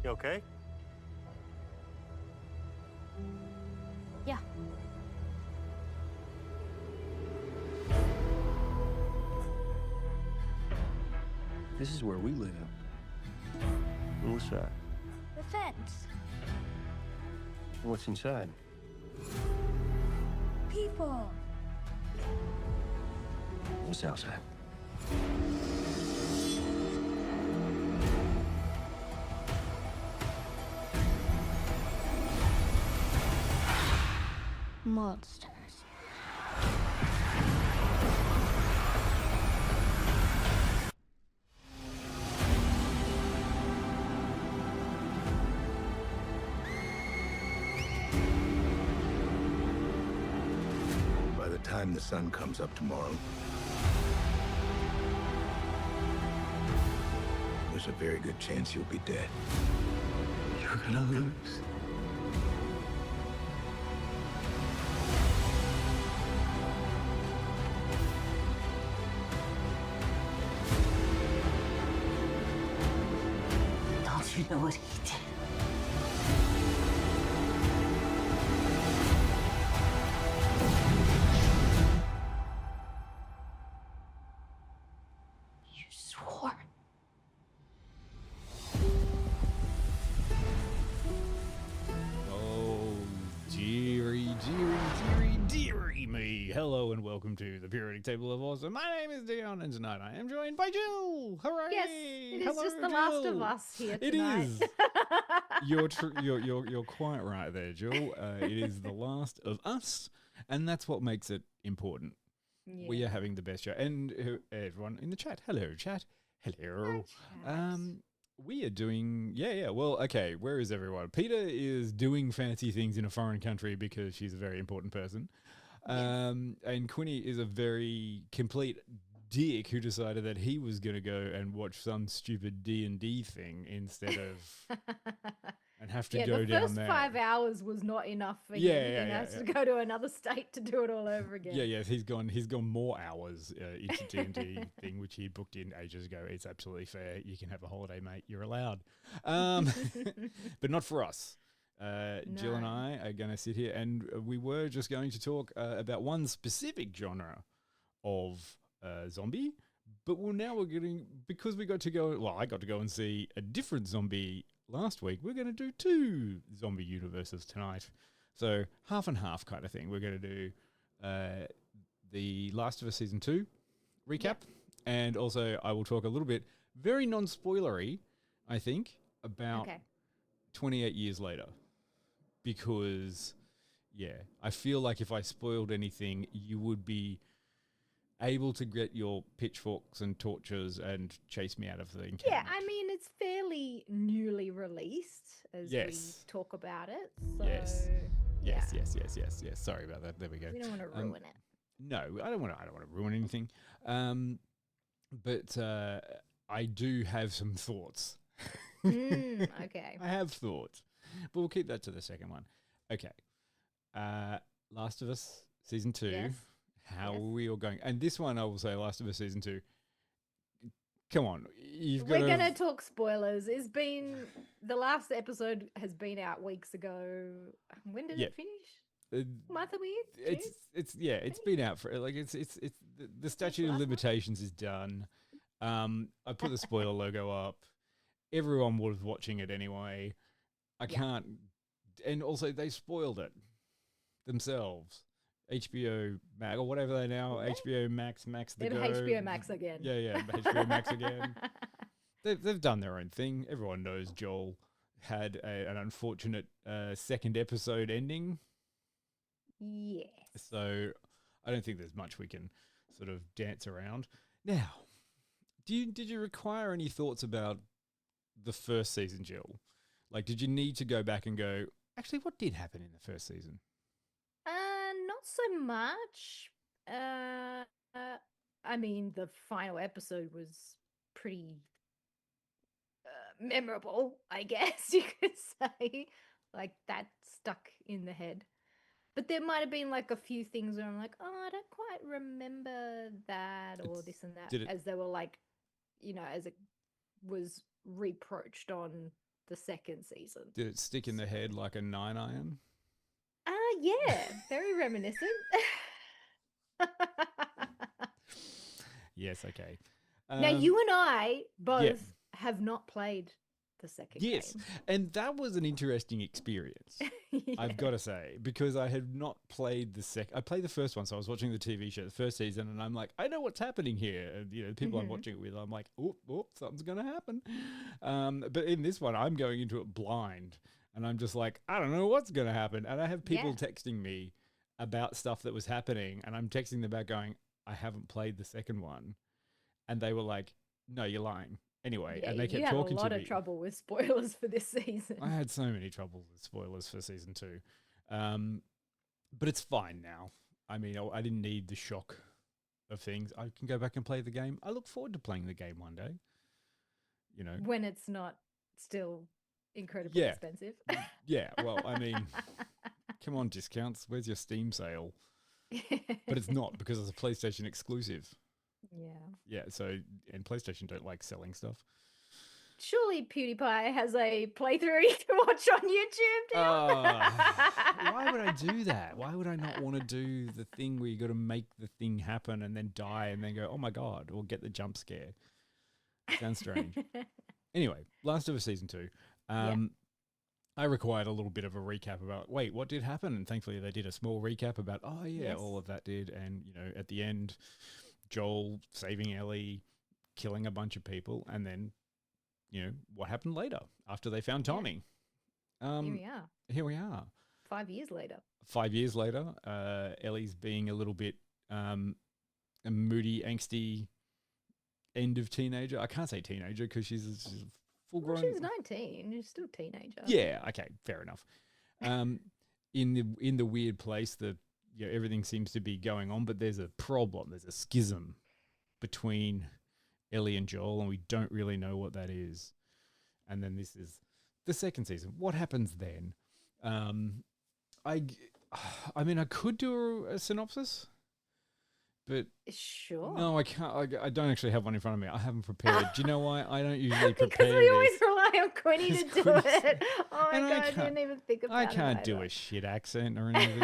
You okay? Yeah. This is where we live. What's that? The fence. What's inside? People. What's outside? Monsters. By the time the sun comes up tomorrow, there's a very good chance you'll be dead. You're gonna lose. Don't you know what he did? You swore. Oh, dearie me. Hello and welcome to the Periodic Table of Awesome. My name is Dion, and tonight I am joined by Jill. Hooray! Yes, it is Hello, just the last of Jill. us here It tonight. is. You're quite right there, Jill. It is the last of us, and that's what makes it important. Yeah. We are having the best show, and everyone in the chat. Hello, chat. Hello. We are doing, well, okay, where is everyone? Peter is doing fancy things in a foreign country because she's a very important person. And Quinny is a very complete dick who decided that he was going to go and watch some stupid D&D thing instead of, and have to go the down first there. 5 hours was not enough for him. Yeah, He has to go to another state to do it all over again. Yeah, he's gone more hours into D&D thing, which he booked in ages ago. It's absolutely fair. You can have a holiday, mate. You're allowed. But not for us. Jill and I are going to sit here, and we were just going to talk about one specific genre of zombie, but we're getting, because we got to go, well, I got to go and see a different zombie last week. We're going to do two zombie universes tonight. So half and half kind of thing. We're going to do the Last of Us Season 2 recap, and also I will talk a little bit, very non-spoilery, I think, about 28 years later. Because, I feel like if I spoiled anything, you would be able to get your pitchforks and torches and chase me out of the encampment. Yeah, I mean, it's fairly newly released as we talk about it. So, Yes. Sorry about that. There we go. We don't want to ruin it. No, I don't want to ruin anything. But I do have some thoughts. Okay. I have thoughts, but we'll keep that to the second one. Okay. Last of Us Season 2. Yes. How are we all going? And this one, I will say, Last of Us Season 2. Come on. We're going to talk spoilers. It's been, the last episode has been out weeks ago. When did it finish? Month of week? It's been out for, like, it's the statute of limitations is done. I put the spoiler logo up. Everyone was watching it anyway. I can't, and also they spoiled it themselves. HBO Max or whatever they now, HBO Max the Go. HBO Max again. Yeah, HBO Max again. They've done their own thing. Everyone knows Joel had an unfortunate second episode ending. Yes. So I don't think there's much we can sort of dance around. Now, did you require any thoughts about the first season, Jill? Like, did you need to go back and go, actually, what did happen in the first season? Not so much. I mean, the final episode was pretty memorable, I guess you could say. Like, that stuck in the head. But there might have been like a few things where I'm like, oh, I don't quite remember that or this and that, as they were like, as it was reproached on the second season. Did it stick in the head like a 9-iron? Yeah, very reminiscent. Yes, okay. Now, you and I both yeah. have not played the second Yes, game. and that was an interesting experience, I've got to say, because I had not played the second. I played the first one, so I was watching the TV show, the first season, and I'm like, I know what's happening here. And, the people I'm watching it with, I'm like, oh, something's going to happen. But in this one, I'm going into it blind, and I'm just like, I don't know what's going to happen. And I have people texting me about stuff that was happening, and I'm texting them back going, I haven't played the second one. And they were like, no, you're lying. Anyway, and they kept talking to me. You had a lot of trouble with spoilers for this season. I had so many troubles with spoilers for season 2. But it's fine now. I mean, I didn't need the shock of things. I can go back and play the game. I look forward to playing the game one day. When it's not still incredibly expensive. Yeah, well, I mean, come on, discounts. Where's your Steam sale? But it's not, because it's a PlayStation exclusive. Yeah. Yeah, so, and PlayStation don't like selling stuff. Surely PewDiePie has a playthrough you can watch on YouTube now. Why would I do that? Why would I not want to do the thing where you got to make the thing happen and then die and then go, oh my God, or get the jump scare? Sounds strange. Anyway, Last of Us Season 2. I required a little bit of a recap about, wait, what did happen? And thankfully they did a small recap about, all of that did. And, at the end, Joel saving Ellie, killing a bunch of people, and then, what happened later after they found Tommy. Here we are. 5 years later. 5 years later. Ellie's being a little bit a moody, angsty end of teenager. I can't say teenager because she's full grown. She's 19. She's still a teenager. Yeah. Okay. Fair enough. In the weird place that everything seems to be going on, but there's a problem. There's a schism between Ellie and Joel, and we don't really know what that is. And then this is the second season. What happens then? I mean, I could do a synopsis, but sure. no, I can't. I don't actually have one in front of me. I haven't prepared. Do you know why I don't usually prepare? Because we always this? rely on Quinny to do it. Oh my God, I didn't even think about it. I can't do a shit accent or anything.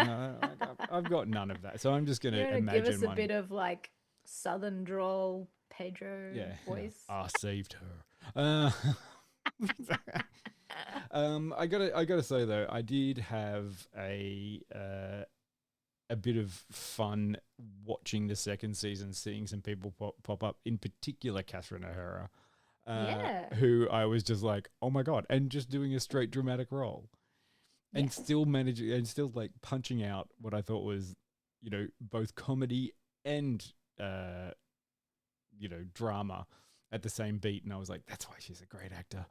I've got none of that, so I'm just going to imagine. Give us a bit of like southern drawl Pedro voice. I saved her. I gotta say though, I did have a bit of fun watching the second season, seeing some people pop up, in particular Catherine O'Hara, who I was just like, oh my God, and just doing a straight dramatic role, and still managing and still like punching out what I thought was, both comedy and drama at the same beat, and I was like, that's why she's a great actor.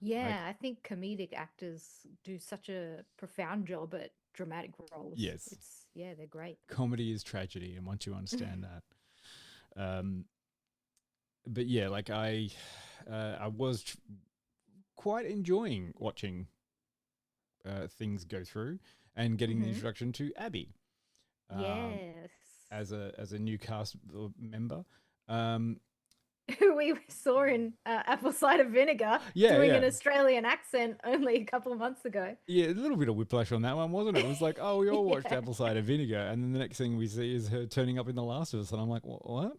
Yeah, I think comedic actors do such a profound job at dramatic roles. Yes. They're great. Comedy is tragedy, and once you understand that. But yeah, like I was quite enjoying watching things go through and getting the introduction to Abby. Yes. As a new cast member. Who we saw in Apple Cider Vinegar doing an Australian accent only a couple of months ago. Yeah, a little bit of whiplash on that one, wasn't it? It was like, oh, we all watched Apple Cider Vinegar, and then the next thing we see is her turning up in The Last of Us, and I'm like, what?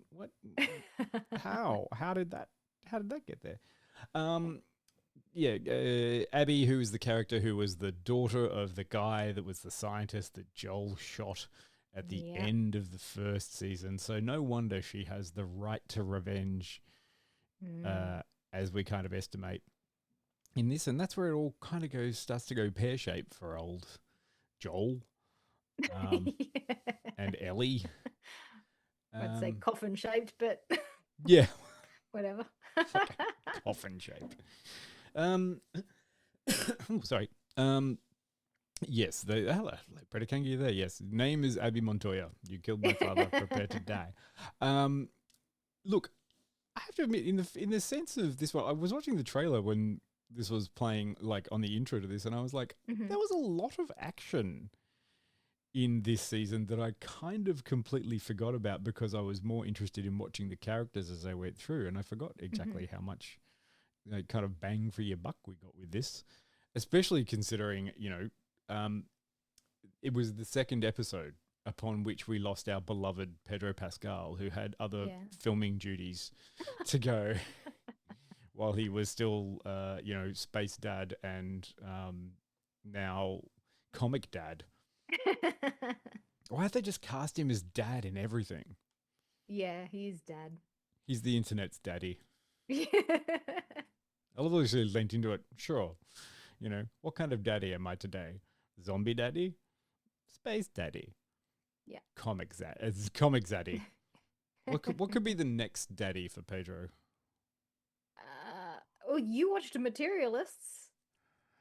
How did that get there? Abby, who is the character who was the daughter of the guy that was the scientist that Joel shot at the end of the first season. So no wonder she has the right to revenge, as we kind of estimate in this. And that's where it all kind of starts to go pear-shaped for old Joel and Ellie. I'd say coffin-shaped, but yeah, whatever. Coffin-shaped. Sorry. Yes, hello, Predakangi there. Yes, name is Abby Montoya. You killed my father. Prepare to die. Look, I have to admit, in the sense of this one, I was watching the trailer when this was playing, like on the intro to this, and I was like, there was a lot of action in this season that I kind of completely forgot about because I was more interested in watching the characters as they went through, and I forgot exactly how much kind of bang for your buck we got with this, especially considering, it was the second episode upon which we lost our beloved Pedro Pascal, who had other Yeah. filming duties to go while he was still, space dad and now comic dad. Why have they just cast him as dad in everything? Yeah, he's dad. He's the internet's daddy. Yeah. I love that he leant into it. Sure. What kind of daddy am I today? Zombie daddy? Space daddy? Yeah. Comic zaddy. What could be the next daddy for Pedro? Oh, you watched Materialists.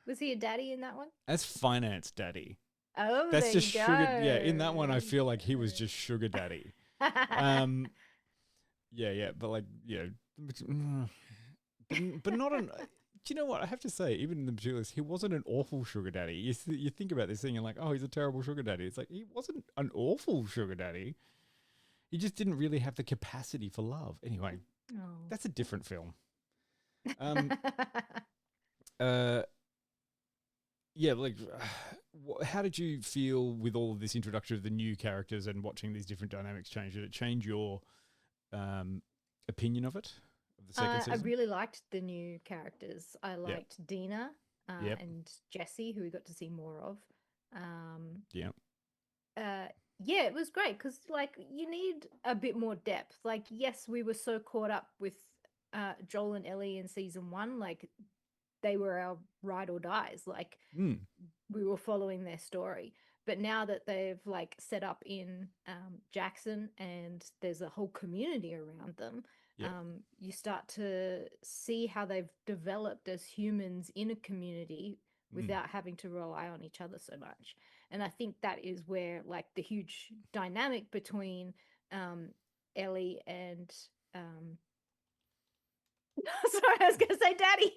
Was he a daddy in that one? As finance daddy. Oh, That's there just you sugar. go. Yeah, in that one, I feel like he was just sugar daddy. Yeah, but like, but not an. Do you know what I have to say? Even in the Materialist, he wasn't an awful sugar daddy. You think about this thing, and like, oh, he's a terrible sugar daddy. It's like he wasn't an awful sugar daddy. He just didn't really have the capacity for love. Anyway, Oh. that's a different film. Yeah, like, how did you feel with all of this introduction of the new characters and watching these different dynamics change? Did it change your opinion of it, of the second I season? really liked the new characters. I liked Dina Yep. and Jesse, who we got to see more of. Yeah. Yeah, it was great because, like, you need a bit more depth. Like, yes, we were so caught up with Joel and Ellie in season 1. Like, they were our ride or dies. Like, we were following their story. But now that they've, like, set up in Jackson and there's a whole community around them, you start to see how they've developed as humans in a community without having to rely on each other so much. And I think that is where, like, the huge dynamic between Ellie and sorry, I was gonna say Daddy.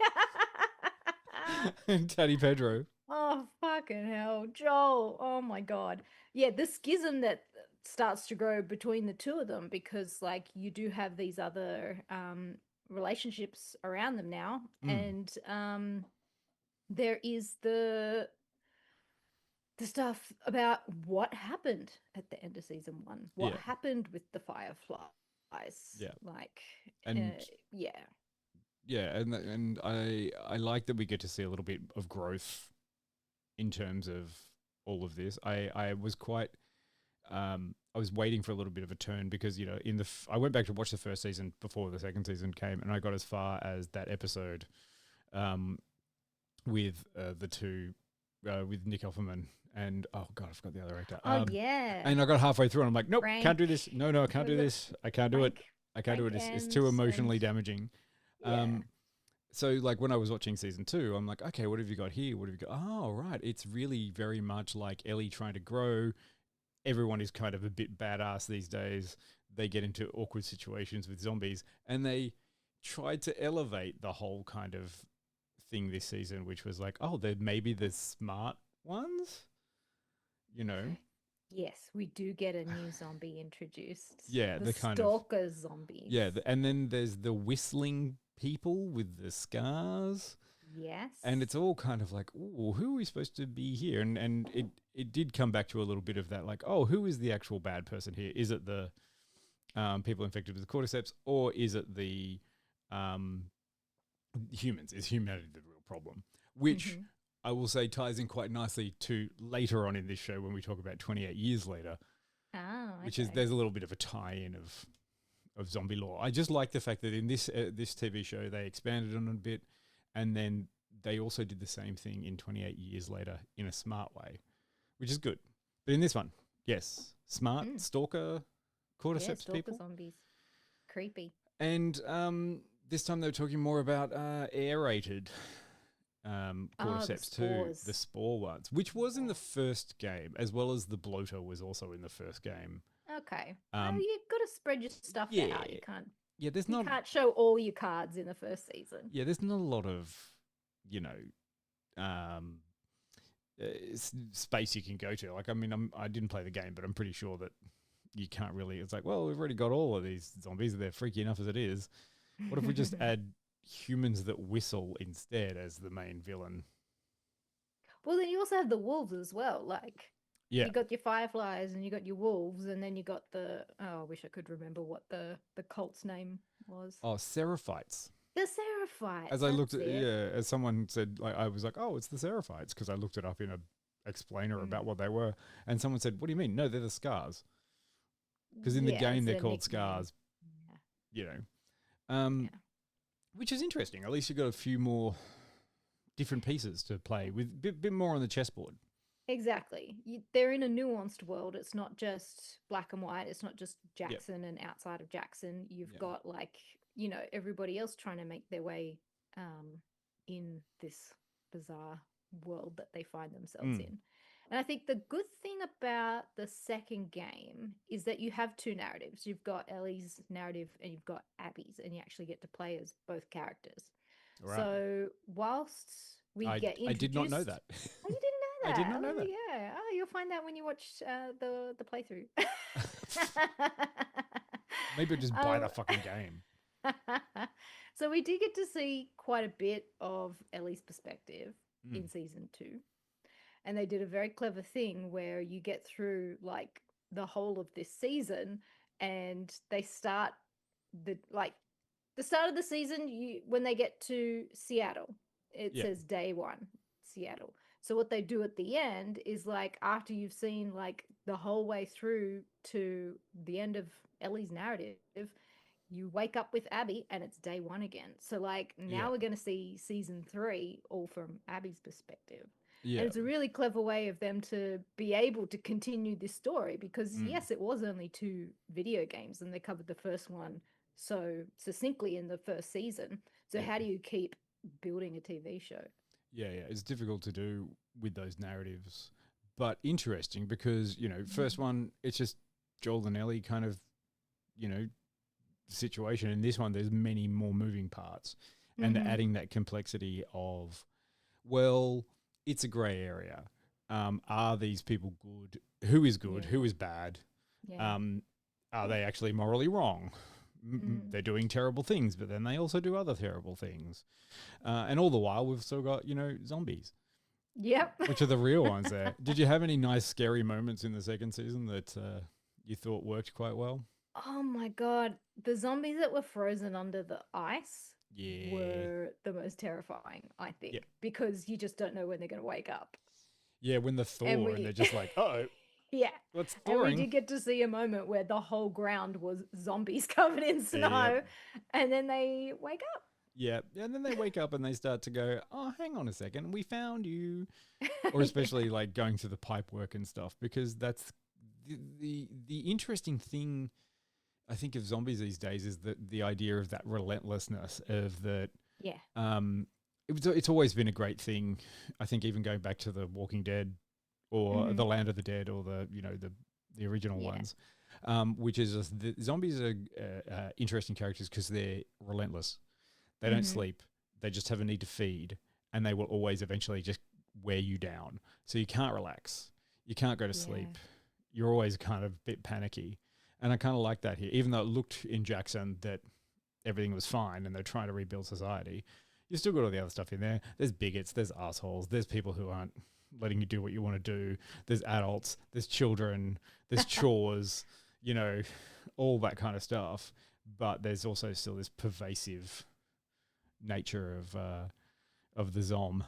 Daddy Pedro. Oh, fucking hell, Joel. Oh my God. Yeah, the schism that starts to grow between the two of them, because, like, you do have these other relationships around them now. And there is the stuff about what happened at the end of season 1. What happened with the Fireflies. Yeah. Like, And yeah. Yeah, and I like that we get to see a little bit of growth in terms of all of this. I was quite I was waiting for a little bit of a turn because I went back to watch the first season before the second season came, and I got as far as that episode with the two with Nick Offerman and oh god, I forgot the other actor. Oh yeah. And I got halfway through and I'm like, nope, Frank. can't do this. No, I can't do this. I can't do it. I can't do it. Frank It's too emotionally and- damaging. Yeah. So like when I was watching season 2, I'm like, okay, what have you got here? What have you got? Oh, right. It's really very much like Ellie trying to grow. Everyone is kind of a bit badass these days. They get into awkward situations with zombies, and they tried to elevate the whole kind of thing this season, which was like, oh, they're maybe the smart ones, Yes, we do get a new zombie introduced. Yeah, the kind of- stalker zombies. Yeah, and then there's the whistling people with the scars. Yes. And it's all kind of like, ooh, who are we supposed to be here? And it did come back to a little bit of that, like, oh, who is the actual bad person here? Is it the people infected with the cordyceps, or is it the humans? Is humanity the real problem? Which I will say ties in quite nicely to later on in this show when we talk about 28 years later, which is there's a little bit of a tie-in of zombie lore. I just like the fact that in this TV show they expanded on it a bit, and then they also did the same thing in 28 years later in a smart way, which is good. But in this one, yes, smart stalker cordyceps stalker people. zombies. Creepy. And this time they were talking more about aerated cordyceps too, spores. the spore ones, which was in the first game, as well as the bloater was also in the first game. Okay. Well, you've got to spread your stuff out. You can't. Yeah, there's You not. can't show all your cards in the first season. Yeah, there's not a lot of, space you can go to. Like, I mean, I didn't play the game, but I'm pretty sure that you can't really. It's like, well, we've already got all of these zombies. They're freaky enough as it is. What if we just add humans that whistle instead as the main villain. Well, then you also have the wolves as well. Like, Yeah. you got your fireflies and you got your wolves, and then you got the I wish I could remember what the cult's name was. Oh, Seraphites. The Seraphites. As I looked at that's it. as someone said, like I was like, oh, it's the Seraphites because I looked it up in a explainer about what they were, and someone said, what do you mean? No, they're the Scars. Because in the Yeah, game it's they're their called nickname. Scars, Yeah. you know, Yeah. which is interesting. At least you got a few more different pieces to play with, bit more on the chessboard. Exactly. They're in a nuanced world. It's not just black and white. It's not just Jackson and outside of Jackson. You've Yep. got like, you know, everybody else trying to make their way in this bizarre world that they find themselves in. And I think the good thing about the second game is that you have two narratives. You've got Ellie's narrative and you've got Abby's, and you actually get to play as both characters. Right. So whilst we get introduced, I did not know that. Oh, you didn't know that? I did not know that. Yeah. Oh, you'll find that when you watch the playthrough. Maybe just buy the fucking game. So we did get to see quite a bit of Ellie's perspective in season 2. And they did a very clever thing where you get through like the whole of this season, and they start the start of the season, when they get to Seattle, it says day 1 Seattle. So what they do at the end is like, after you've seen like the whole way through to the end of Ellie's narrative, you wake up with Abby and it's day 1 again. So like now we're going to see season 3 all from Abby's perspective. Yeah. And it's a really clever way of them to be able to continue this story, because yes, it was only 2 video games and they covered the first one so succinctly in the first season. So how do you keep building a TV show? Yeah, it's difficult to do with those narratives, but interesting because, you know, first one, it's just Joel and Ellie kind of, you know, situation. In this one, there's many more moving parts, and adding that complexity of, well, it's a grey area. Are these people good? Who is good? Who is bad? Yeah. Are they actually morally wrong? They're doing terrible things, but then they also do other terrible things. And all the while, we've still got, you know, zombies. Yep. Which are the real ones there. Did you have any nice, scary moments in the second season that you thought worked quite well? Oh my God. The zombies that were frozen under the ice Yeah. were the most terrifying, I think, because you just don't know when they're going to wake up. Yeah, when they're thaw and they're just like, uh-oh. Yeah. What's And thawing? we did get to see a moment where the whole ground was zombies covered in snow, and then they wake up. Yeah, and then they wake up and they start to go, oh, hang on a second, we found you. Or especially like going through the pipe work and stuff, because that's the interesting thing, I think, of zombies these days is that the idea of that relentlessness of that. Yeah. It's always been a great thing. I think even going back to The Walking Dead or The Land of the Dead or the original ones, which is just the zombies are interesting characters because they're relentless. They don't sleep. They just have a need to feed, and they will always eventually just wear you down. So you can't relax. You can't go to sleep. You're always kind of a bit panicky. And I kind of like that here. Even though it looked in Jackson that everything was fine and they're trying to rebuild society, you still got all the other stuff in there. There's bigots, there's assholes, there's people who aren't letting you do what you want to do. There's adults, there's children, there's chores, you know, all that kind of stuff. But there's also still this pervasive nature of the zom.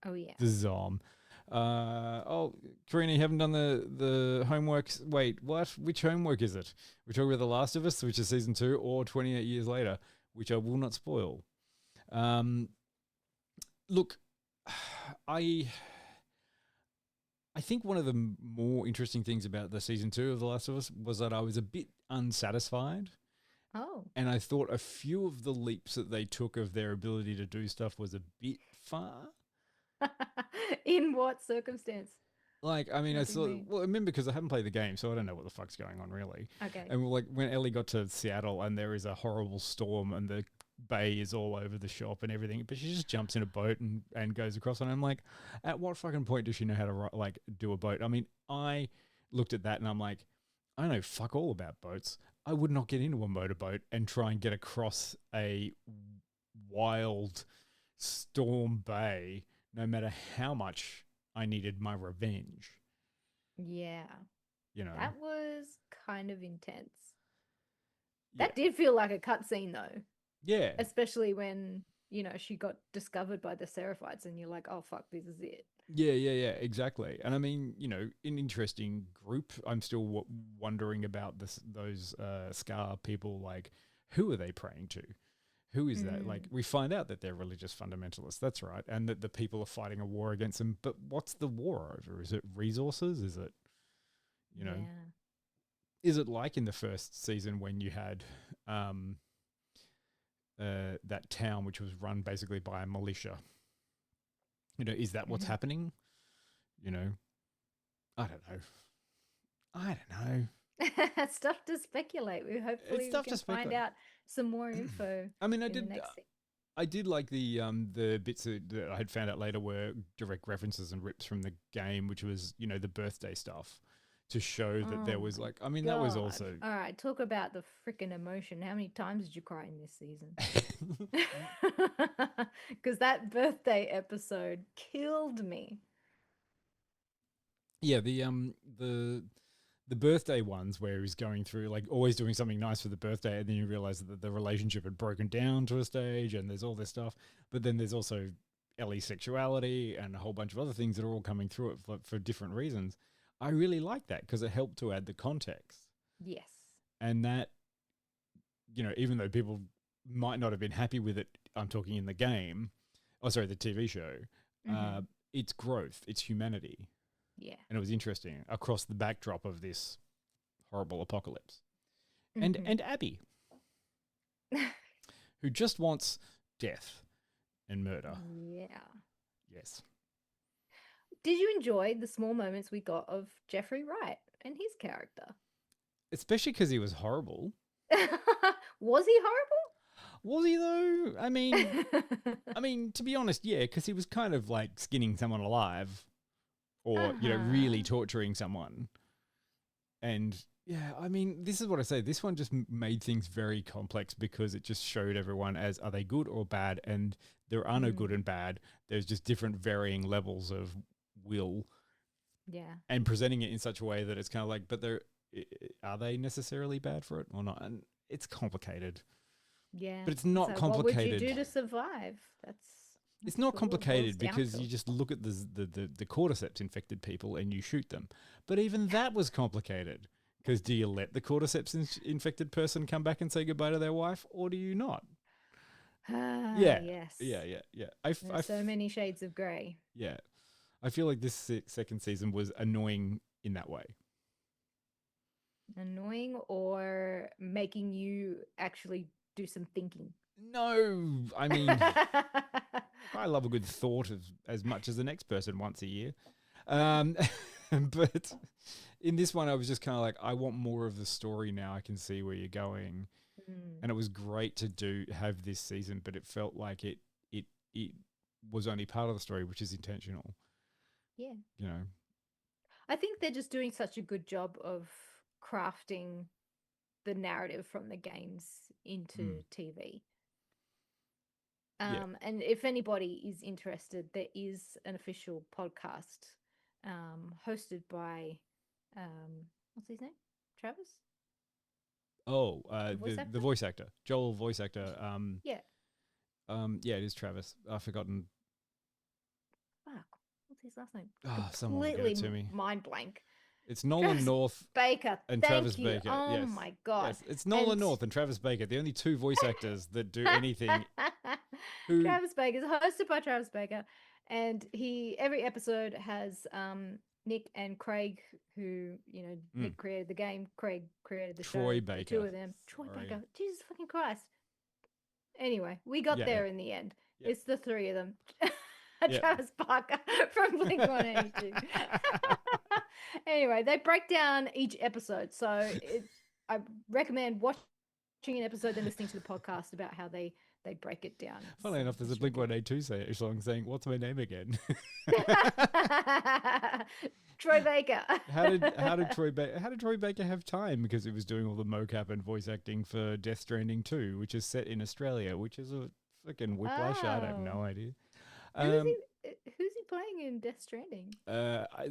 Oh yeah. The zom. Karina, you haven't done the homework. Wait, what? Which homework is it? We're talking about The Last of Us, which is season 2, or 28 years later, which I will not spoil. Look, I think one of the more interesting things about the season 2 of The Last of Us was that I was a bit unsatisfied. Oh. And I thought a few of the leaps that they took of their ability to do stuff was a bit far. In what circumstance? Like, I mean, What do you mean? I remember because I haven't played the game, so I don't know what the fuck's going on really. Okay. And like when Ellie got to Seattle and there is a horrible storm and the bay is all over the shop and everything, but she just jumps in a boat and goes across. And I'm like, at what fucking point does she know how to like do a boat? I mean, I looked at that and I'm like, I know fuck all about boats. I would not get into a motorboat and try and get across a wild storm bay, no matter how much I needed my revenge. Yeah. You know, That was kind of intense. Yeah. That did feel like a cutscene though, yeah, especially when, she got discovered by the Seraphites and you're like, oh, fuck, this is it. yeah, exactly. And I mean, an interesting group. I'm still wondering about those Scar people. Like, who are they praying to? Who is that? Like, we find out that they're religious fundamentalists. That's right, and that the people are fighting a war against them. But what's the war over? Is it resources? Is it, Yeah. Is it like in the first season when you had that town which was run basically by a militia? Is that what's happening? I don't know. Stuff to speculate. We hopefully stuff we to can find speculate. out some more info. I mean, in the next I did like the bits that I had found out later were direct references and rips from the game, which was the birthday stuff to show that there was like, I mean, that was God. also All right, talk about the freaking emotion. How many times did you cry in this season? Because that birthday episode killed me. yeah, the birthday ones where he's going through like always doing something nice for the birthday, and then you realize that the relationship had broken down to a stage, and there's all this stuff. But then there's also Ellie's sexuality and a whole bunch of other things that are all coming through it for different reasons. I really like that because it helped to add the context. Yes. And that, even though people might not have been happy with it, I'm talking in the game, the TV show, it's growth, it's humanity. Yeah. And it was interesting across the backdrop of this horrible apocalypse. And Abby, who just wants death and murder. Yeah. Yes. Did you enjoy the small moments we got of Jeffrey Wright and his character? Especially because he was horrible. Was he horrible? Was he though? I mean, to be honest, yeah, because he was kind of like skinning someone alive, or really torturing someone. And yeah, I mean, this is what I say. This one just made things very complex because it just showed everyone as are they good or bad, and there are no good and bad. There's just different varying levels of will. Yeah. And presenting it in such a way that it's kind of like, but are they necessarily bad for it or not? And it's complicated. Yeah. But it's not So complicated. what would you do to survive? It's not what it complicated boils down because to. you just look at the cordyceps infected people and you shoot them. But even that was complicated because do you let the cordyceps infected person come back and say goodbye to their wife, or do you not? Yeah. Yes. Yeah. There's so many shades of grey. Yeah. I feel like this second season was annoying in that way. Annoying or making you actually do some thinking? No, I mean, I love a good thought as much as the next person once a year. But in this one, I was just kind of like, I want more of the story now. I can see where you're going. And it was great to have this season, but it felt like it was only part of the story, which is intentional. Yeah. I think they're just doing such a good job of crafting the narrative from the games into TV. And if anybody is interested, there is an official podcast hosted by what's his name? Travis? Oh, voice the voice actor, Joel voice actor. Yeah. Yeah, it is Travis. I've forgotten. Fuck. What's his last name? Oh, someone will get it to me. Mind blank. It's Nolan Travis North Baker and thank Travis you. Baker. Oh yes. my god. Yes, it's Nolan And- North and Travis Baker, the only two voice actors that do anything. Travis Baker is hosted by Travis Baker, and every episode has Nick and Craig, who Nick created the game, Craig created the Troy show. Baker. The two of them. Troy Sorry. Baker. Jesus fucking Christ. Anyway, we got there in the end. Yeah. It's the three of them. Yeah. Travis Barker from Blink-182. Anyway, they break down each episode, so I recommend watching an episode then listening to the podcast about how they they break it down. Funnily enough, there's a Blink-182 song saying, "What's my name again?" Troy Baker. How did Troy Baker have time? Because it was doing all the mocap and voice acting for Death Stranding 2, which is set in Australia, which is a fucking whiplash. I have no idea. Who's he playing in Death Stranding?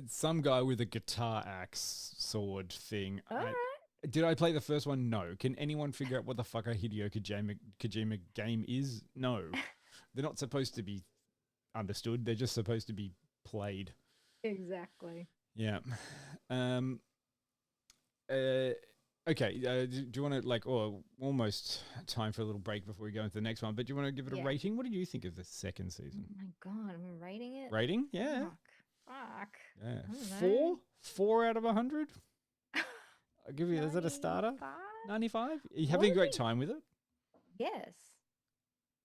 Some guy with a guitar axe sword thing. All right. Did I play the first one? No. Can anyone figure out what the fuck a Hideo Kojima game is? No. They're not supposed to be understood. They're just supposed to be played. Exactly. Yeah. Okay. Do you want to almost time for a little break before we go into the next one? But do you want to give it a rating? What did you think of the second season? Oh my god, I'm rating it. Rating? Yeah. Fuck. Yeah. I don't know. 4 out of 100. I'll give you. Is that a starter? 95. Are you having a great time with it? Yes.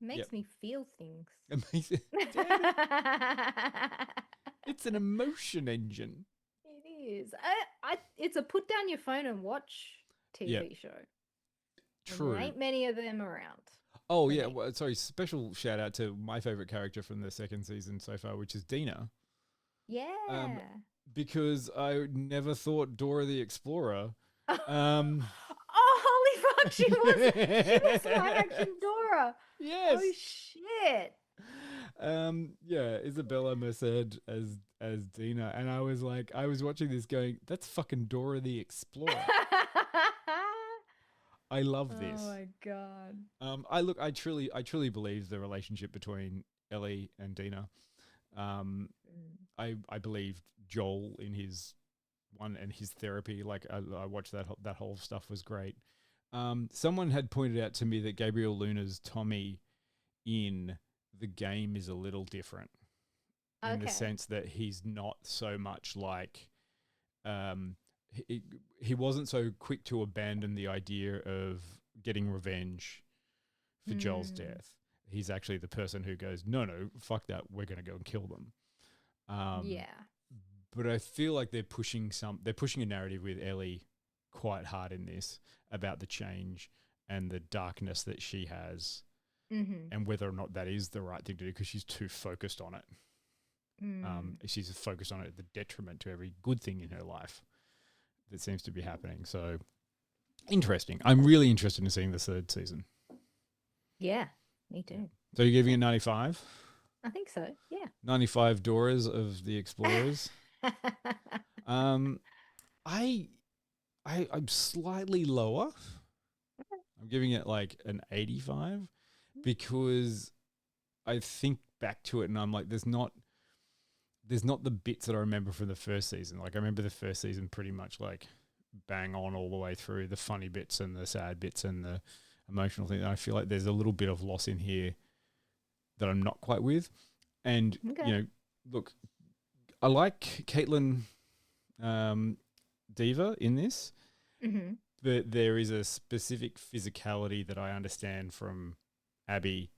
Makes me feel things. Amazing. It's an emotion engine. It is. It's a put down your phone and watch TV show. True. There ain't many of them around. Oh yeah. Well, sorry. Special shout out to my favorite character from the second season so far, which is Dina. Yeah. Because I never thought Dora the Explorer. Oh, holy fuck! She was live action Dora. Yes. Oh shit. Yeah, Isabella Merced as Dina, and I was watching this going, that's fucking Dora the Explorer. I love this. Oh my god. I truly believe the relationship between Ellie and Dina. I believed Joel in his one and his therapy. Like I watched that whole stuff was great. Someone had pointed out to me that Gabriel Luna's Tommy in the game is a little different in the sense that he's not so much like he wasn't so quick to abandon the idea of getting revenge for Joel's death. He's actually the person who goes, no, fuck that, we're going to go and kill them. Yeah. But I feel like they're pushing a narrative with Ellie quite hard in this about the change and the darkness that she has, and whether or not that is the right thing to do because she's too focused on it. She's focused on it at the detriment to every good thing in her life that seems to be happening. So interesting. I'm really interested in seeing the third season. I Me too. So you're giving it 95? I think so. Yeah. 95 Doras of the Explorers. I'm slightly lower. I'm giving it like an 85 because I think back to it and I'm like, there's not the bits that I remember from the first season. Like I remember the first season pretty much like bang on all the way through, the funny bits and the sad bits and the emotional thing. And I feel like there's a little bit of loss in here that I'm not quite with. And, look, I like Caitlin Diva in this, but there is a specific physicality that I understand from Abby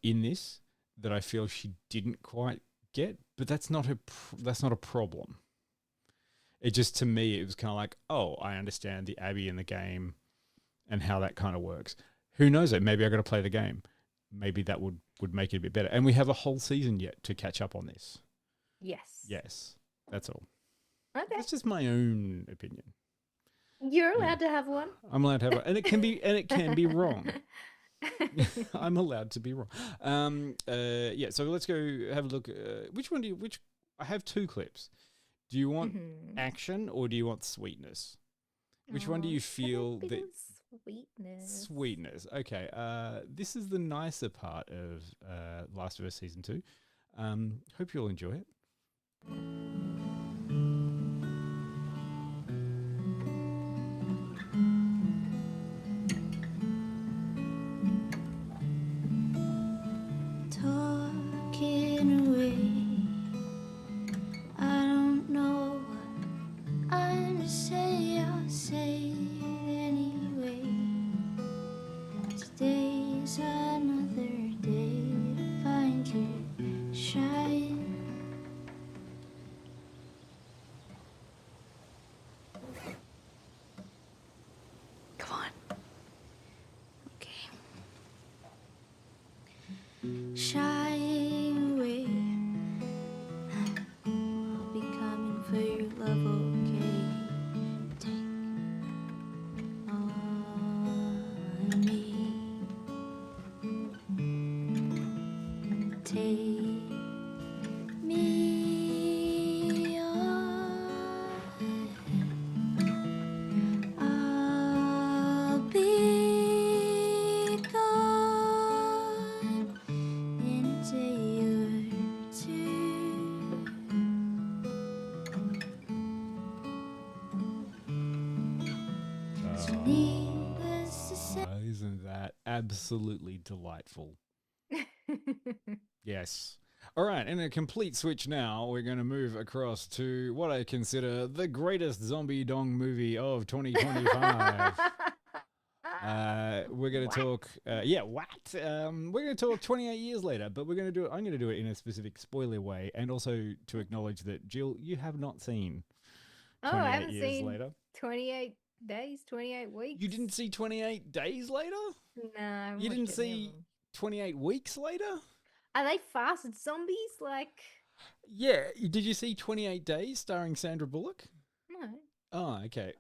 in this that I feel she didn't quite get, but that's not a problem. It just, to me, it was kind of like, oh, I understand the Abby in the game and how that kind of works. Who knows it? Maybe I got to play the game. Maybe that would make it a bit better. And we have a whole season yet to catch up on this. Yes. That's all. Okay. That's just my own opinion. You're allowed to have one. I'm allowed to have one. And it can be wrong. I'm allowed to be wrong. So let's go have a look. Which I have 2 clips. Do you want action or do you want sweetness? Which one do you feel that sweetness? Okay. This is the nicer part of Last of Us Season 2. Hope you'll enjoy it. Talking away, I don't know what I'm to say. I'll say it anyway. Today's another day to find you shine. take me on. I'll be gone in a day or two. So needless to say. Isn't that absolutely delightful? Yes. All right, in a complete switch now, we're going to move across to what I consider the greatest zombie dong movie of 2025. We're going to talk, what? We're going to talk 28 years later, but we're going to do it. I'm going to do it in a specific spoiler way, and also to acknowledge that, Jill, you have not seen 28 I haven't years seen later. 28 days, 28 weeks. You didn't see 28 days later? No, I haven't You watched didn't any of see them. 28 weeks later? Are they fasted zombies? Like, Yeah. Did you see 28 Days starring Sandra Bullock? no. Oh, okay.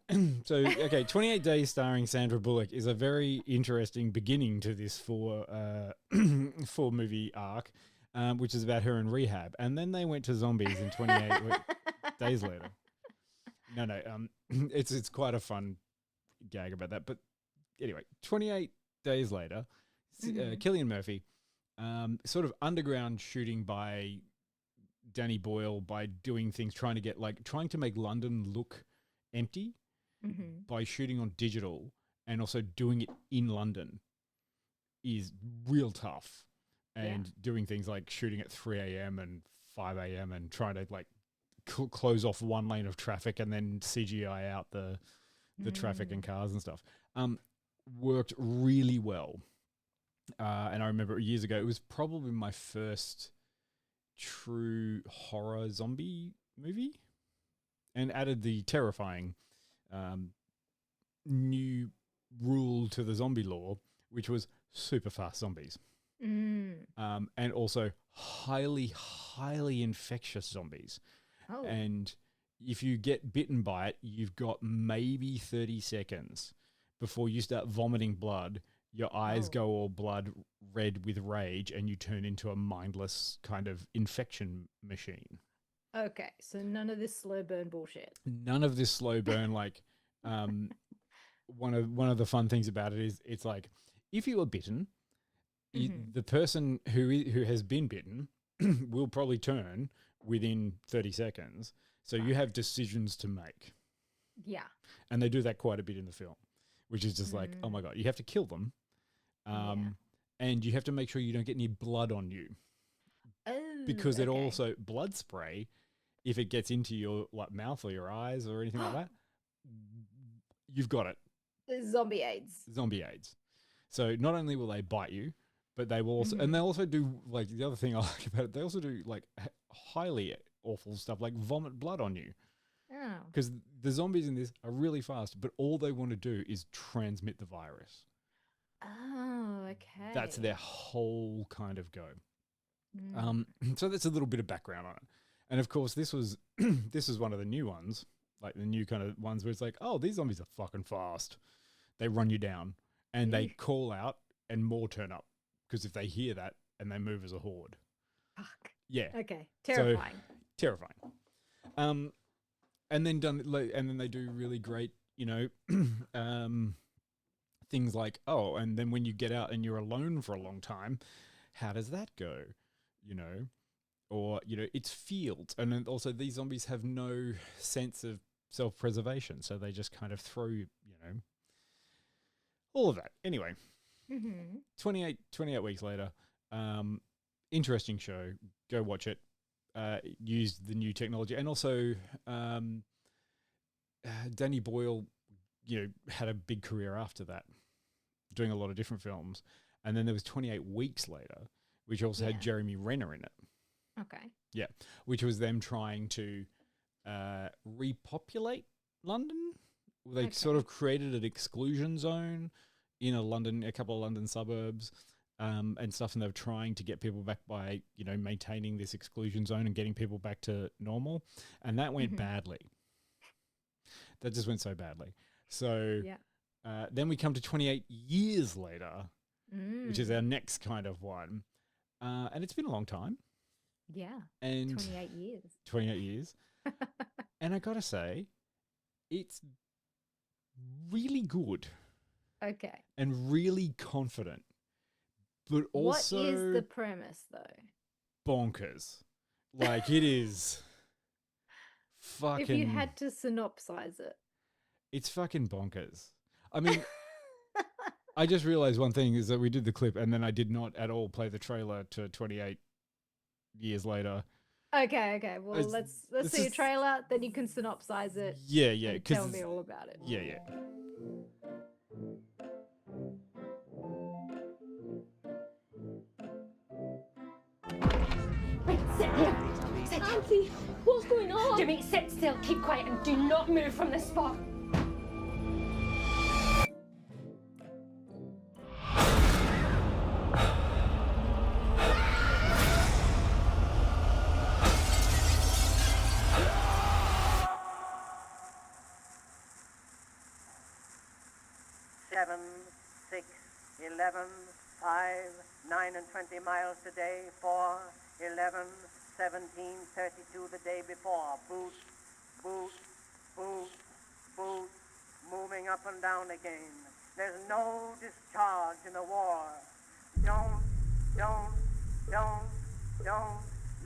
So, okay, 28 Days starring Sandra Bullock is a very interesting beginning to this four movie arc, which is about her in rehab. And then they went to zombies in 28 days later. No, it's quite a fun gag about that. But anyway, 28 days later, Cillian Murphy, sort of underground shooting by Danny Boyle by doing things, trying to make London look empty by shooting on digital and also doing it in London is real tough. And doing things like shooting at 3 a.m. and 5 a.m. and trying to like close off one lane of traffic and then CGI out the traffic and cars and stuff, worked really well. And I remember years ago, it was probably my first true horror zombie movie, and added the terrifying new rule to the zombie law, which was super fast zombies. And also highly, highly infectious zombies. Oh. And if you get bitten by it, you've got maybe 30 seconds before you start vomiting blood. Your eyes go all blood red with rage, and you turn into a mindless kind of infection machine. Okay, so none of this slow burn bullshit. None of this slow burn. Like, one of the fun things about it is it's like if you are bitten, the person who has been bitten will probably turn within 30 seconds. So you have decisions to make. Yeah. And they do that quite a bit in the film, which is just like, oh my God, you have to kill them. And you have to make sure you don't get any blood on you. Oh, because it also, blood spray, if it gets into your like mouth or your eyes or anything like that, you've got it. Zombie AIDS. Zombie AIDS. So not only will they bite you, but they will also, and they also do, like, the other thing I like about it, they also do like highly awful stuff, like vomit blood on you. Oh. Because the zombies in this are really fast, but all they want to do is transmit the virus. Oh, okay. That's their whole kind of go. So that's a little bit of background on it. And of course, this was one of the new ones, like the new kind of ones where it's like, oh, these zombies are fucking fast. They run you down and they call out and more turn up because if they hear that and they move as a horde. Fuck. Yeah. Okay. Terrifying. So, terrifying. And then they do really great, things like, oh, and then when you get out and you're alone for a long time, how does that go? Or, it's fields. And then also these zombies have no sense of self-preservation. So they just kind of throw, all of that. Anyway, 28 weeks later, interesting show. Go watch it. Use the new technology. And also, Danny Boyle, had a big career after that, doing a lot of different films. And then there was 28 Weeks Later, which also had Jeremy Renner in it. Okay. Yeah, which was them trying to repopulate London. They sort of created an exclusion zone in a couple of London suburbs and stuff, and they were trying to get people back by, maintaining this exclusion zone and getting people back to normal. And that went badly. That just went so badly. So then we come to 28 years later, which is our next kind of one. And it's been a long time. Yeah. And 28 years. 28 years. And I gotta say, it's really good Okay. and really confident, but also What is the premise, though? bonkers. Like, it is fucking... If you had to synopsize it. It's fucking bonkers. I mean, I just realized one thing is that we did the clip and then I did not at all play the trailer to 28 years later. Okay. Well, It's- let's see a trailer, then you can synopsize it. Yeah, And tell me all about it. Yeah. Wait, sit here. Sit. Auntie, what's going on? Jimmy, sit still, keep quiet, and do not move from this spot. Seven, 6, 11, 5, 9 and 20 miles today, 4, 11, 17, 32 the day before. Boot, boot, boot, boot, moving up and down again. There's no discharge in the war. Don't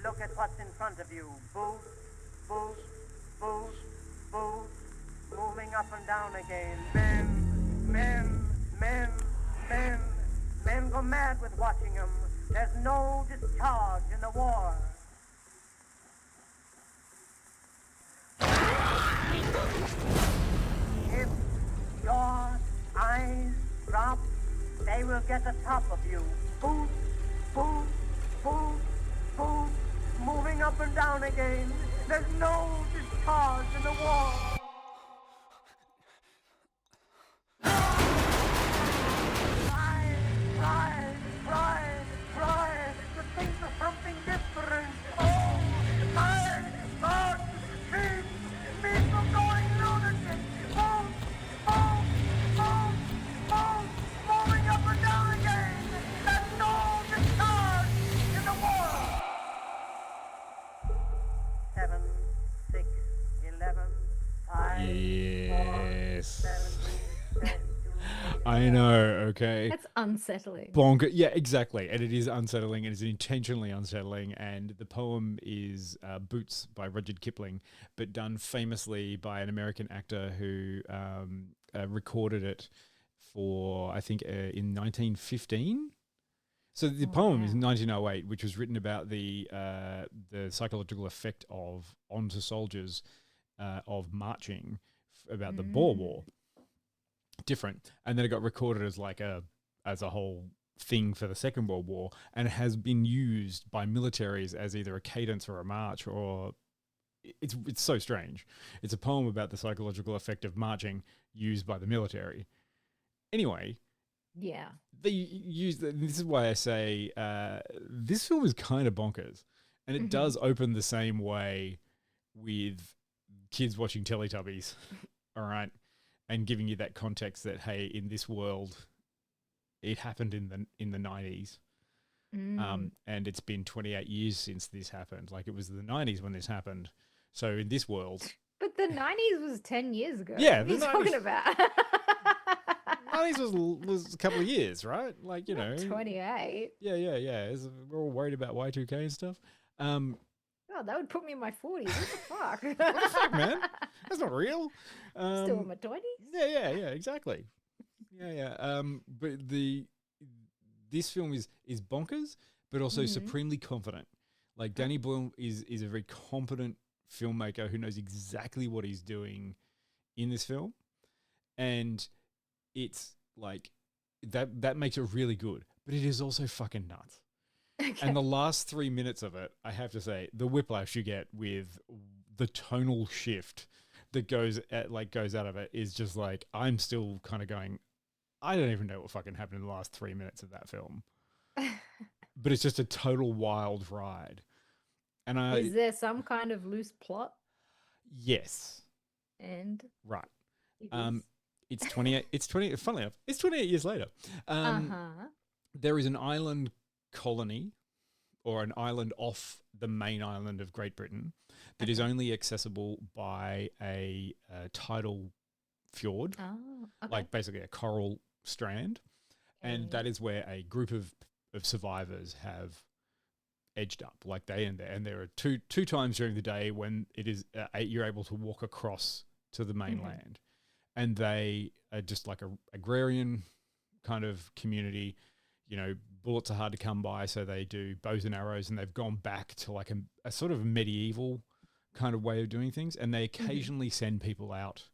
look at what's in front of you. Boot, boot, boot, boot, moving up and down again. Men go mad with watching them. There's no discharge in the war. If your eyes drop, they will get the top of you. Boot, boot, boot, boot, moving up and down again. There's no discharge in the war. Right. The things are something different. Oh, my God, keep me from going lunatic. Boom, moving up and down again. There's no discharge in the war. 7, 6, 11, 5, 4, Yes. 17, 32. I know, okay. That's unsettling. Bonker. Yeah, exactly. And it is unsettling and it's intentionally unsettling. And the poem is Boots by Rudyard Kipling, but done famously by an American actor who recorded it for, I think, in 1915. So the poem is 1908, which was written about the psychological effect onto soldiers of marching about the Boer War. Different, and then it got recorded as as a whole thing for the Second World War, and it has been used by militaries as either a cadence or a march, or it's so strange. It's a poem about the psychological effect of marching used by the military. Anyway, Yeah. they use this is why I say this film is kind of bonkers, and it does open the same way with kids watching Teletubbies. All right. And giving you that context that, hey, in this world, it happened in the 90s. And it's been 28 years since this happened. Like, it was the 90s when this happened. So in this world... But the 90s was 10 years ago. Yeah. What are you talking about? 90s was a couple of years, right? Like, you know... 28. Yeah. We're all worried about Y2K and stuff. Oh, that would put me in my 40s. What the fuck? What the fuck, man? That's not real. Still in my 20s? Yeah, exactly. Yeah. But this film is bonkers, but also supremely confident. Like, Danny Boyle is a very competent filmmaker who knows exactly what he's doing in this film, and it's like that makes it really good. But it is also fucking nuts. Okay. And the last 3 minutes of it, I have to say, the whiplash you get with the tonal shift that goes out of it is just like, I'm still kind of going, I don't even know what fucking happened in the last 3 minutes of that film. But it's just a total wild ride. And Is there some kind of loose plot? Yes. And Right. it is? It's 28, funnily enough, it's 28 years later. There is an island colony or an island off the main island of Great Britain that is only accessible by a tidal fjord, Oh, okay. like basically a coral strand. And that is where a group of survivors have edged up, like they and there. And there are two times during the day when it is you're able to walk across to the mainland. And they are just like a agrarian kind of community. You know, bullets are hard to come by, so they do bows and arrows, and they've gone back to like a sort of medieval kind of way of doing things. And they occasionally send people out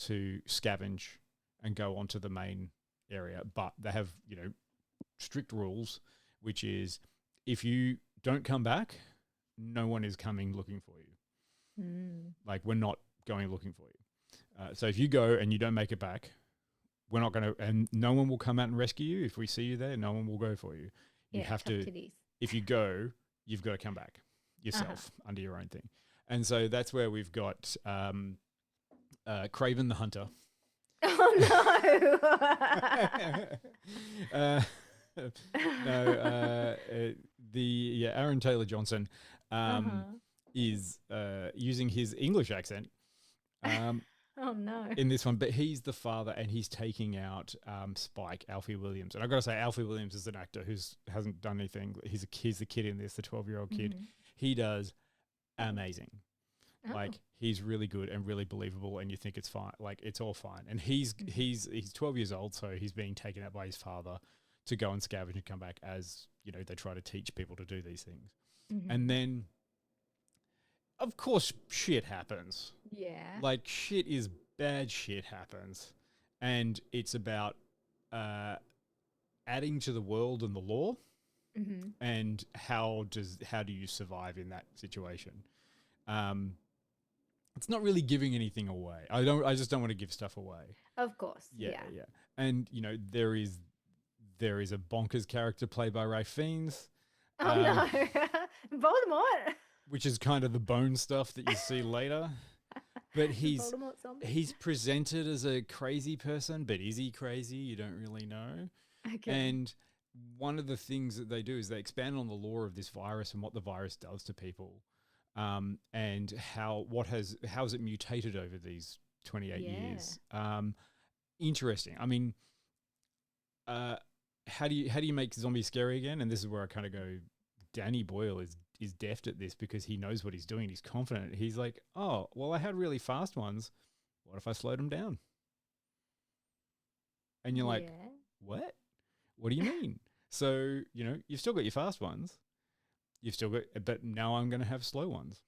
to scavenge and go onto the main area, but they have, you know, strict rules, which is if you don't come back, no one is coming looking for you. Like, we're not going looking for you. So if you go and you don't make it back, we're not going to, and no one will come out and rescue you. If we see you there, no one will go for you. You have to, if you go, you've got to come back yourself under your own thing. And so that's where we've got Craven the Hunter. Oh no! Aaron Taylor Johnson is using his English accent. Oh no! In this one, but he's the father, and he's taking out Spike, Alfie Williams. And I've got to say, Alfie Williams is an actor who hasn't done anything. He's the kid in this, the 12-year-old kid. He does amazing. Like, he's really good and really believable, and you think it's fine. Like, it's all fine. And he's 12 years old, so he's being taken out by his father to go and scavenge and come back as, you know, they try to teach people to do these things. And then, of course, shit happens. Yeah. Like, bad shit happens. And it's about adding to the world and the lore, and how do you survive in that situation. It's not really giving anything away. I just don't want to give stuff away. Of course. Yeah. And, you know, there is a bonkers character played by Ralph Fiennes. Oh no. Voldemort. Which is kind of the bone stuff that you see later. But he's presented as a crazy person, but is he crazy? You don't really know. Okay. And one of the things that they do is they expand on the lore of this virus and what the virus does to people. And how has it mutated over these 28 years? Interesting. I mean, how do you make zombies scary again? And this is where I kind of go, Danny Boyle is deft at this because he knows what he's doing. He's confident. He's like, oh, well, I had really fast ones. What if I slowed them down? And you're like, what? What do you mean? So, you know, you've still got your fast ones. You've still got, but now I'm going to have slow ones.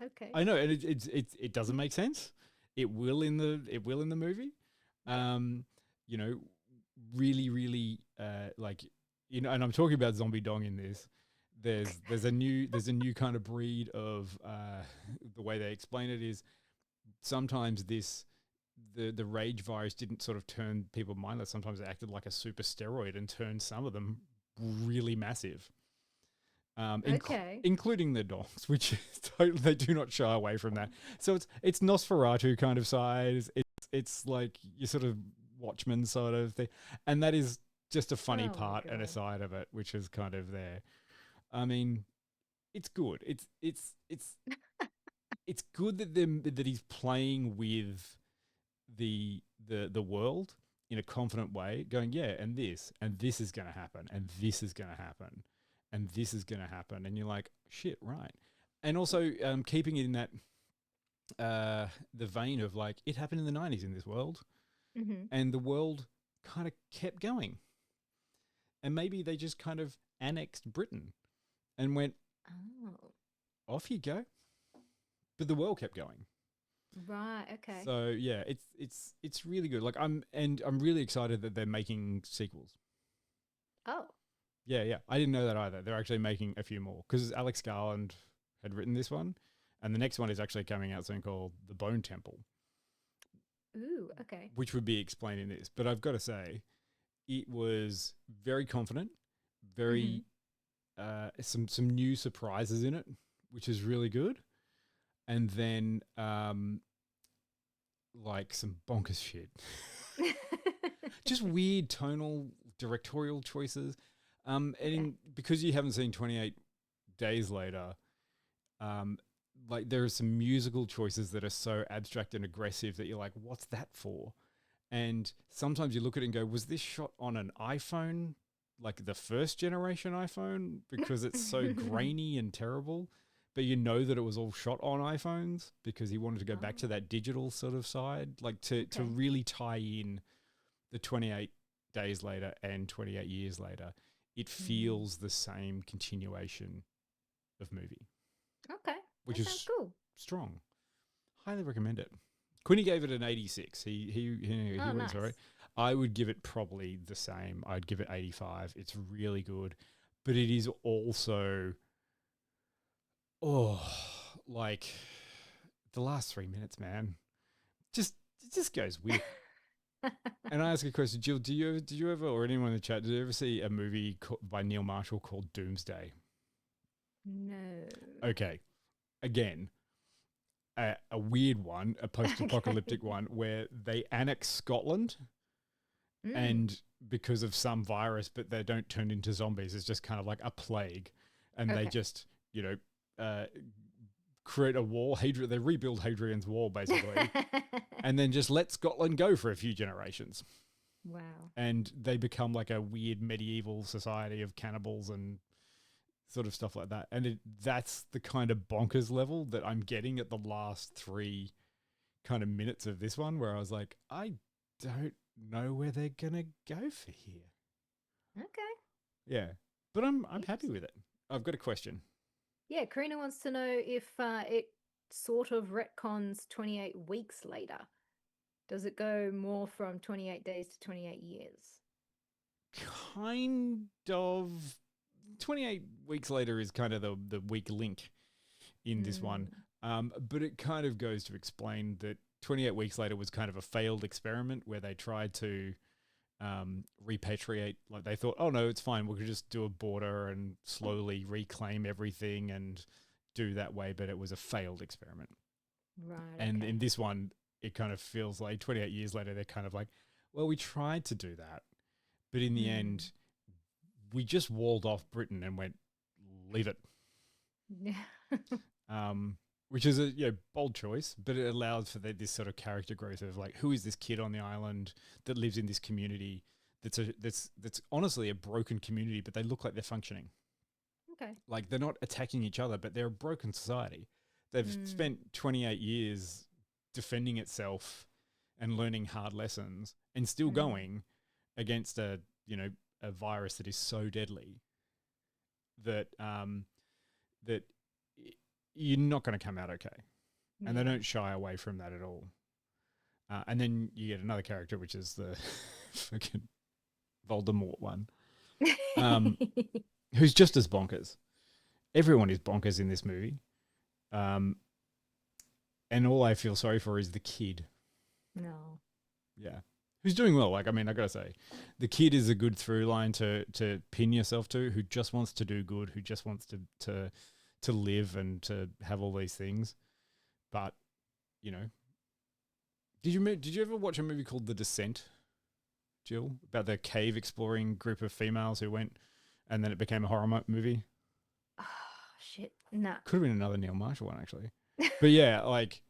Okay. I know, and it doesn't make sense. It will in the movie. You know, really, really, like, you know, and I'm talking about Zombie Dong in this. There's a new kind of breed of the way they explain it is sometimes the rage virus didn't sort of turn people mindless. Sometimes it acted like a super steroid and turned some of them really massive. Including the dogs, which is totally, they do not shy away from that. So it's Nosferatu kind of size. It's like your sort of Watchmen sort of thing, and that is just a funny part and a side of it, which is kind of there. I mean, it's good. It's it's good that he's playing with the world in a confident way, going, yeah, and this is going to happen, and this is going to happen. And this is going to happen. And you're like, shit, right. And also keeping it in that, the vein of like, it happened in the 90s in this world. And the world kind of kept going. And maybe they just kind of annexed Britain and went, off you go. But the world kept going. Right, okay. So yeah, it's really good. Like I'm really excited that they're making sequels. Oh. Yeah. I didn't know that either. They're actually making a few more because Alex Garland had written this one, and the next one is actually coming out soon called The Bone Temple. Ooh, okay. Which would be explained in this. But I've got to say, it was very confident, very some new surprises in it, which is really good. And then like some bonkers shit. Just weird tonal directorial choices. Because you haven't seen 28 Days Later, like there are some musical choices that are so abstract and aggressive that you're like, what's that for? And sometimes you look at it and go, was this shot on an iPhone, like the first generation iPhone, because it's so grainy and terrible? But you know that it was all shot on iPhones because he wanted to go back to that digital sort of side, like to really tie in the 28 Days Later and 28 Years Later. It feels the same continuation of movie. Okay. Which that is sounds cool. strong. Highly recommend it. Quinny gave it an 86. He Oh, went nice. for it. I would give it probably the same. I'd give it 85. It's really good. But it is also, like the last 3 minutes, man. It just goes weird. And I ask a question, Jill, did you ever, or anyone in the chat, did you ever see a movie by Neil Marshall called Doomsday? No. Okay. Again, a weird one, a post-apocalyptic one, where they annex Scotland, and because of some virus, but they don't turn into zombies. It's just kind of like a plague, and they just, create a wall. They rebuild Hadrian's Wall basically, and then just let Scotland go for a few generations. Wow. And they become like a weird medieval society of cannibals and sort of stuff like that. And that's the kind of bonkers level that I'm getting at the last 3 kind of minutes of this one, where I was like, I don't know where they're going to go for here. Okay. Yeah. But I'm happy with it. I've got a question. Yeah, Karina wants to know if it sort of retcons 28 weeks later. Does it go more from 28 days to 28 years? Kind of. 28 weeks later is kind of the weak link in this one. But it kind of goes to explain that 28 weeks later was kind of a failed experiment where they tried to repatriate. Like they thought, oh no, it's fine. We could just do a border and slowly reclaim everything and do that way. But it was a failed experiment. Right. And in this one, it kind of feels like 28 years later, they're kind of like, well, we tried to do that. But in the end, we just walled off Britain and went, leave it. Yeah. Which is a bold choice, but it allows for this sort of character growth of like, who is this kid on the island that lives in this community that's honestly a broken community, but they look like they're functioning. Okay. Like they're not attacking each other, but they're a broken society. They've spent 28 years defending itself and learning hard lessons and still going against a virus that is so deadly that that you're not going to come out okay. And they don't shy away from that at all. And then you get another character, which is the fucking Voldemort one, who's just as bonkers. Everyone is bonkers in this movie. And all I feel sorry for is the kid. No. Yeah. Who's doing well. Like, I mean, I got to say, the kid is a good through line to pin yourself to, who just wants to do good, who just wants to live and to have all these things. But, did you ever watch a movie called The Descent, Jill? About the cave exploring group of females who went and then it became a horror movie? Oh, shit. Nah. Could have been another Neil Marshall one, actually. But yeah, like,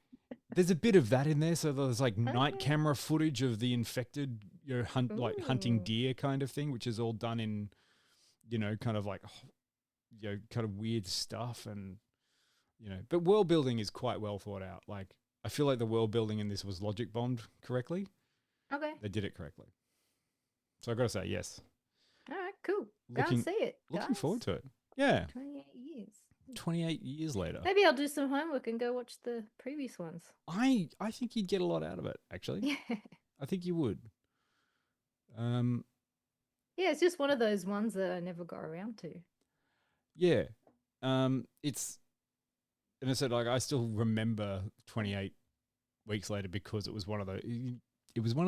there's a bit of that in there. So there's like night camera footage of the infected, hunting deer kind of thing, which is all done in, kind of like, kind of weird stuff. And, but world building is quite well thought out. Like, I feel like the world building in this was logic bombed correctly. Okay. They did it correctly. So I got to say, yes. All right, cool. Go and see it. Looking forward to it. Yeah. 28 years. 28 years later. Maybe I'll do some homework and go watch the previous ones. I think you'd get a lot out of it, actually. Yeah. I think you would. Yeah, it's just one of those ones that I never got around to. Yeah. And I said, like, I still remember 28 weeks later because it was one of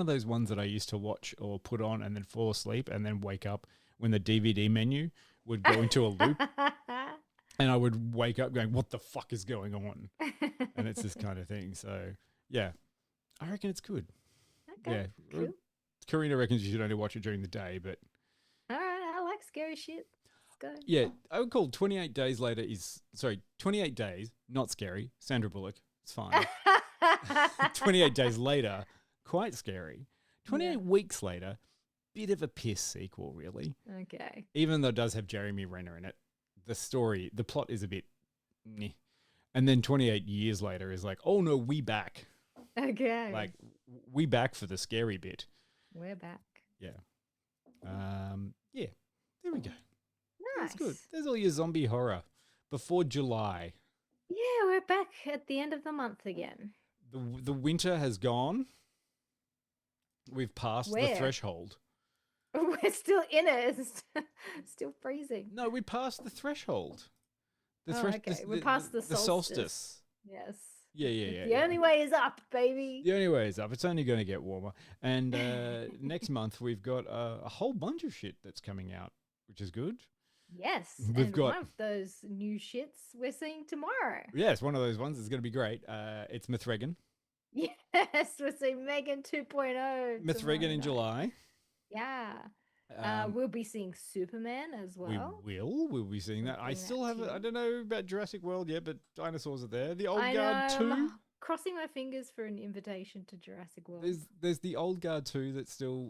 those ones that I used to watch or put on and then fall asleep and then wake up when the DVD menu would go into a loop. And I would wake up going, what the fuck is going on? And it's this kind of thing. So, yeah, I reckon it's good. Okay, Yeah. cool. Karina reckons you should only watch it during the day, but... All right, I like scary shit. Let's go. Yeah, I would call 28 days later 28 days, not scary. Sandra Bullock, it's fine. 28 days later, quite scary. 28 weeks later, bit of a piss sequel, really. Okay. Even though it does have Jeremy Renner in it, the plot is a bit meh. And then 28 years later is like, oh no, we back. Okay. Like, we back for the scary bit. We're back. Yeah. Yeah, there we go. Nice. That's good. There's all your zombie horror before July. Yeah, we're back at the end of the month again. The winter has gone. We've passed the Where? threshold. We're still in it. It's still freezing. No, we passed the threshold. Okay. We're past the solstice. Yes. Yeah. The only way is up, baby. The only way is up. It's only going to get warmer. And next month we've got a whole bunch of shit that's coming out, which is good. Yes. We've and got- one of those new shits we're seeing tomorrow. Yes, one of those ones is going to be great. It's Mithregan. Yes, we're seeing Megan 2.0. Mithregan tomorrow in night. July. Yeah. Um, We'll be seeing Superman as well. We'll be seeing that. I doing still that haven't. too. I don't know about Jurassic World yet, but dinosaurs are there. The Old I Guard know, 2. I'm crossing my fingers for an invitation to Jurassic World. There's the Old Guard 2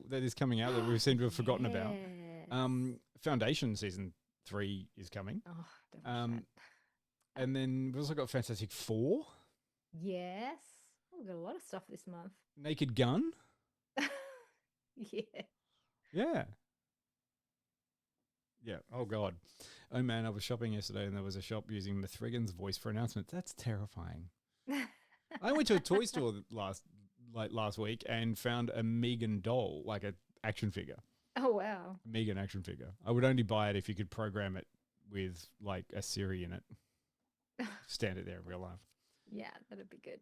that is coming out that we seem to have forgotten about. Yes. Foundation season 3 is coming. Oh, don't watch Um, and then we've also got Fantastic 4, that. Yes. Oh, we've got a lot of stuff this month. Naked Gun. Yeah. Yeah. Yeah. Oh God. Oh man, I was shopping yesterday and there was a shop using Mithregan's voice for announcements. That's terrifying. I went to a toy store last week and found a Megan doll, like an action figure. Oh, wow. Megan action figure. I would only buy it if you could program it with like a Siri in it. Stand it there in real life. Yeah, that'd be good.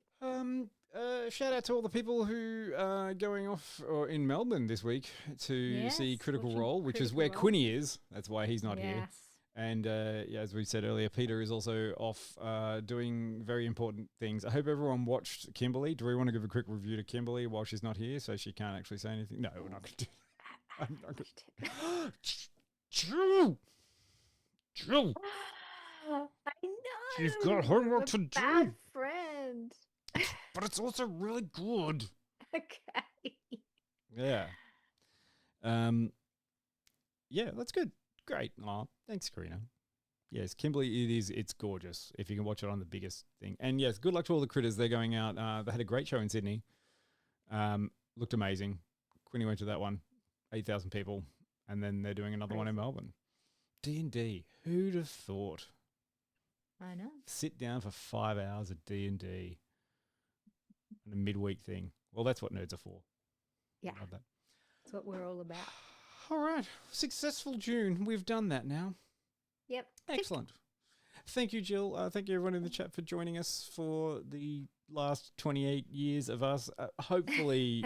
Shout out to all the people who are going off or in Melbourne this week to see Yes, Critical watching Role, which is Critical where Role. Quinny is. That's why he's not here. Yes. And yeah, as we said earlier, Peter is also off doing very important things. I hope everyone watched Kimberly. Do we want to give a quick review to Kimberly while she's not here so she can't actually say anything? No, we're not going to do that. I'm not going to. Jill! Jill! I know. She's got homework I'm a to do. bad friend. But it's also really good. Okay. Yeah. Yeah, that's good. Great. Aw, thanks, Karina. Yes, Kimberly, it's gorgeous if you can watch it on the biggest thing. And yes, good luck to all the critters. They're going out. They had a great show in Sydney. Looked amazing. Quinny went to that one. 8,000 people. And then they're doing another one in Melbourne. D&D. Who'd have thought? I know. Sit down for 5 hours of D&D. And a midweek thing. Well, that's what nerds are for. Yeah. Love that. That's what we're all about. All right. Successful June. We've done that now. Yep. Excellent. Thank you, Jill. Thank you, everyone in the chat, for joining us for the last 28 years of us. Hopefully,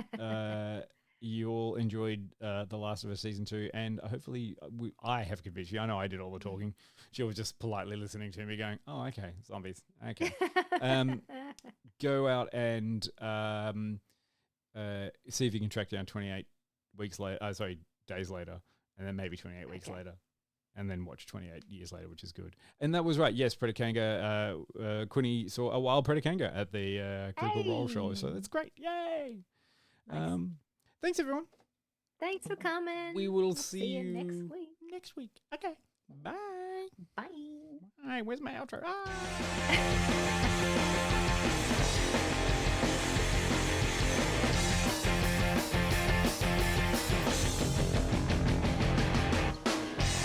you all enjoyed The Last of Us Season 2, and hopefully I have convinced you. I know I did all the talking. Jill was just politely listening to me going, oh, okay, zombies. Okay. Go out and see if you can track down 28 weeks later. Days later, and then maybe 28 weeks later, and then watch 28 years later, which is good. And that was right. Yes, Predator Quinny saw a wild Predator at the Critical Role show, so that's great. Yay! Nice. Thanks, everyone. Thanks for coming. We will We'll see you next week. Next week. Okay. Bye. Bye. Bye. Where's my outro?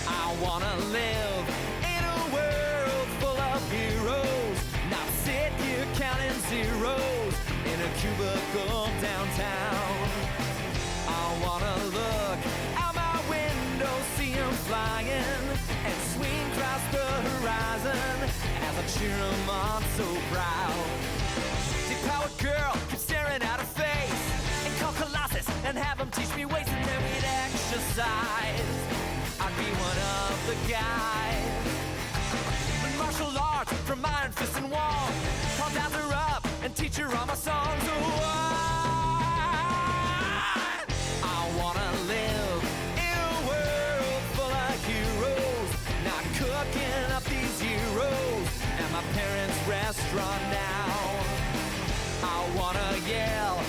I wanna live in a world full of heroes, not sit here counting zeros in a cubicle downtown. I wanna look out my window, see 'em flying, and swing across the horizon as I cheer 'em on so proud. Deep-powered girl keeps staring at her face, and call Colossus and have 'em teach me ways, and then we'd exercise. I'd be one of the guys. But martial arts from Iron Fist and Wall, call Dazzler up and teach her all my songs. Oh, I wanna live in a world full of heroes. outrun now. I wanna yell